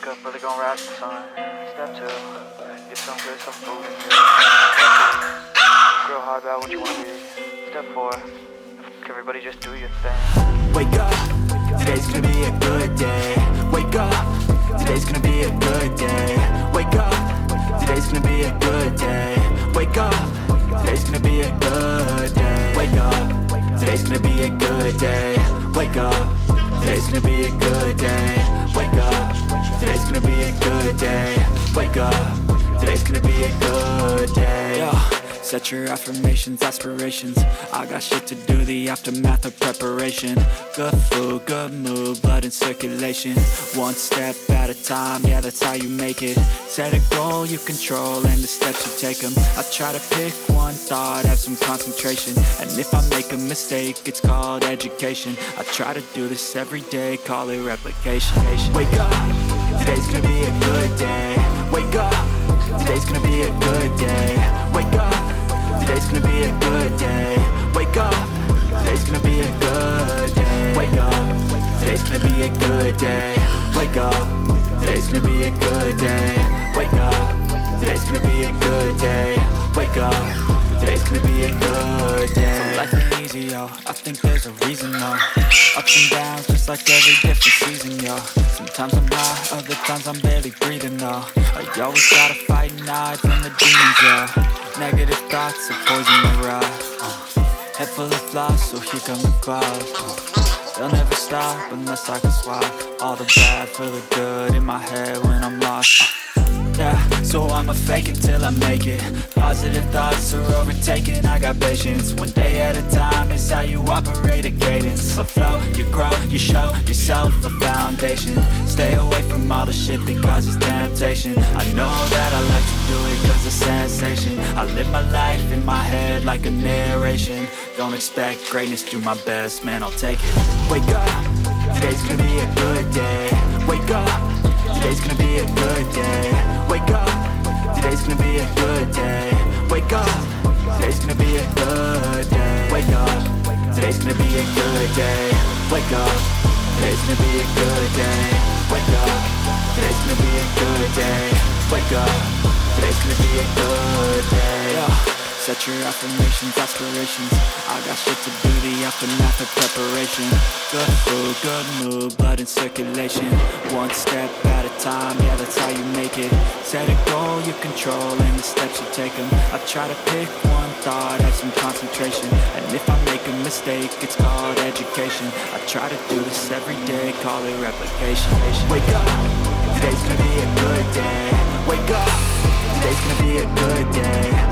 up, really gonna rise to the sun. Step 2, get some good, some food in you. Step 3, grow hard about what you wanna be. Step 4, everybody just do your thing. Wake up, today's gonna be a good day. Wake up, today's gonna be a good day. Wake up, today's gonna be a good day. Wake up, today's gonna be a good day. Wake up, today's gonna be a good day. Wake up, today's gonna be a good day. Wake up, today's gonna be a good day. Wake up, today's gonna be a good day. Yeah. Set your affirmations, aspirations. I got shit to do, the aftermath of preparation. Good food, good mood, blood in circulation. One step at a time, yeah, that's how you make it. Set a goal you control and the steps you take them. I try to pick one thought, have some concentration. And if I make a mistake, it's called education. I try to do this every day, call it replication. Wake up, today's gonna be a good day. Wake up, today's gonna be a good day. Wake up, today's gonna be a good day. Wake up, today's gonna be a good day. Wake up, today's gonna be a good day. Wake up, today's gonna be a good day. Wake up, today's gonna be a good day. Wake up, today's gonna be a good day. So life ain't easy, yo, I think there's a reason, though. Ups and downs, just like every different season, yo. Sometimes I'm high, other times I'm barely breathing, though. I always gotta fight and hide from the demons, yo. Negative thoughts are poison the ride. Head full of flies, so here come the clouds. They'll never stop unless I can swap all the bad for the good in my head when I'm lost. Yeah, so I'ma fake it till I make it. Positive thoughts are overtaken, I got patience. One day at a time is how you operate a cadence. So flow, you grow, you show yourself a foundation. Stay away from all the shit that causes temptation. I know that I like to do it cause it's sensation. I live my life in my head like a narration. Don't expect greatness, do my best, man, I'll take it. Wake up, today's gonna be a good day. Wake up, today's gonna be a good day. Wake up, today's gonna be a good day. Wake up, today's gonna be a good day. Wake up, today's gonna be a good day. Wake up, today's gonna be a good day. Wake up, today's gonna be a good day. Wake up, today's gonna be a good day. Yeah. Set your affirmations, aspirations. I got shit to do, the aftermath of preparation. Good food, good mood, blood in circulation. One step at a time, yeah, that's how you make it. Set a goal you control and the steps you take them. I try to pick one thought, have some concentration. And if I make a mistake, it's called education. I try to do this every day, call it replication. Wake up, today's gonna be a good day. Wake up, today's gonna be a good day.